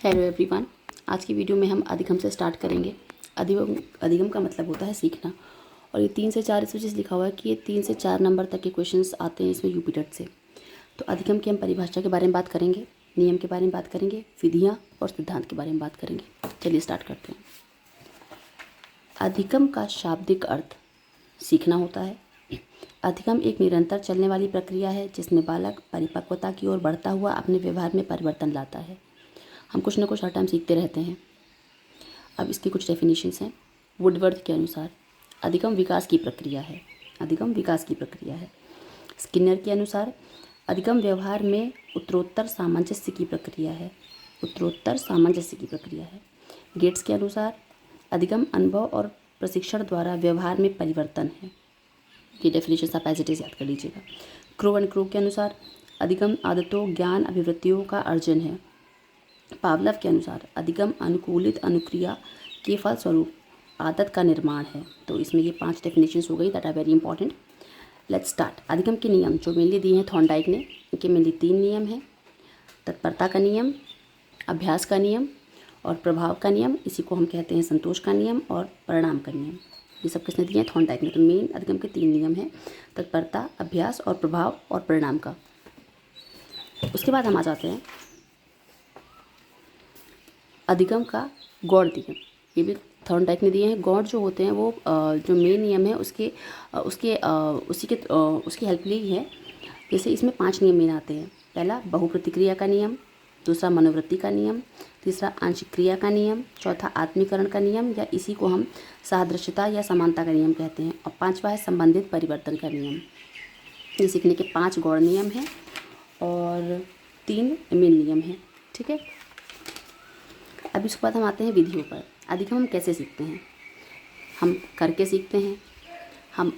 Hello everyone. आज की video में हम अधिगम से स्टार्ट करेंगे। अधिगम का मतलब होता है सीखना, और ये 3 से 4 इस वजह से लिखा हुआ है कि ये 3 से 4 नंबर तक के क्वेश्चंस आते हैं इसमें यूपी टेट से। तो अधिगम की हम परिभाषा के बारे में बात करेंगे, नियम के बारे में बात करेंगे, विधियाँ और सिद्धांत के बारे में बात करेंगे। चलिए स्टार्ट करते हैं। अधिगम का शाब्दिक अर्थ सीखना होता है। अधिगम एक निरंतर चलने वाली प्रक्रिया है जिसमें बालक परिपक्वता की ओर बढ़ता हुआ अपने व्यवहार में परिवर्तन लाता है। हम कुछ न कुछ हर टाइम सीखते रहते हैं। अब इसकी कुछ डेफिनेशंस हैं। वुडवर्थ के अनुसार अधिगम विकास की प्रक्रिया है। अधिगम विकास की प्रक्रिया है। स्किनर के अनुसार अधिगम व्यवहार में उत्तरोत्तर सामंजस्य की प्रक्रिया है। उत्तरोत्तर सामंजस्य की प्रक्रिया है। गेट्स के अनुसार अधिगम अनुभव और प्रशिक्षण द्वारा व्यवहार में परिवर्तन है। ये डेफिनेशन आप एज इट इज़ याद कर लीजिएगा। क्रो एंड क्रो के अनुसार अधिगम आदतों, ज्ञान, अभिवृत्तियों का अर्जन है। पावलव के अनुसार अधिगम अनुकूलित अनुक्रिया के फलस्वरूप आदत का निर्माण है। तो इसमें ये 5 डेफिनेशंस हो गई that are very important. Let's start. अधिगम के नियम जो मेनली दिए हैं थॉर्नडाइक ने, इनके मेनली 3 नियम हैं। तत्परता का नियम, अभ्यास का नियम और प्रभाव का नियम। इसी को हम कहते हैं संतोष का नियम और परिणाम का नियम। ये सब किसने दिए हैं? थॉर्नडाइक ने। तो मेन अधिगम के 3 नियम हैं, तत्परता, अभ्यास और प्रभाव और परिणाम का। उसके बाद हम आ जाते हैं अधिगम का गौड़ नियम। ये भी थॉर्नडाइक ने दिए हैं। गौड़ जो होते हैं वो जो मेन नियम है उसकी हेल्प ली है। जैसे इसमें 5 नियम मेन आते हैं। पहला बहुप्रतिक्रिया का नियम, दूसरा मनोवृत्ति का नियम, तीसरा आंशिक क्रिया का नियम, चौथा आत्मीकरण का नियम या इसी को हम सादृश्यता या समानता का नियम कहते हैं, और 5वां है संबंधित परिवर्तन का नियम। ये सीखने के 5 गौड़ नियम हैं और 3 मेन नियम हैं। ठीक है। अब इसके बाद हम आते हैं विधियों पर। अधिगम हम कैसे सीखते हैं? हम करके सीखते हैं, हम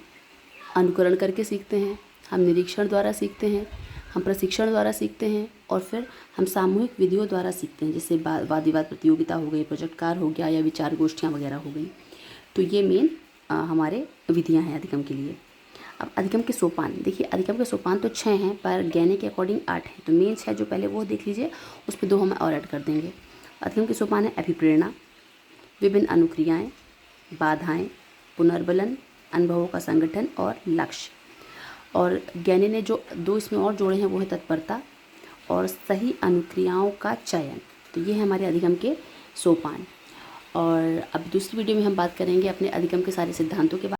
अनुकरण करके सीखते हैं, हम निरीक्षण द्वारा सीखते हैं, हम प्रशिक्षण द्वारा सीखते हैं और फिर हम सामूहिक विधियों द्वारा सीखते हैं, जैसे वाद विवाद प्रतियोगिता हो गई, प्रोजेक्ट कार्य हो गया या विचार गोष्ठियाँ वगैरह हो गई। तो ये मेन हमारे विधियाँ हैं अधिगम के लिए। अब अधिगम के सोपान देखिए। अधिगम के सोपान तो 6 हैं पर ज्ञानी के अकॉर्डिंग 8 हैं। तो मेन 6 जो पहले वो देख लीजिए, उस पर 2 हम और ऐड कर देंगे। अधिगम के सोपान है अभिप्रेरणा, विभिन्न अनुक्रियाएं, बाधाएं, पुनर्बलन, अनुभवों का संगठन और लक्ष्य। और ज्ञानी ने जो 2 इसमें और जोड़े हैं वो है तत्परता और सही अनुक्रियाओं का चयन। तो ये है हमारे अधिगम के सोपान। और अब दूसरी वीडियो में हम बात करेंगे अपने अधिगम के सारे सिद्धांतों के बारे में।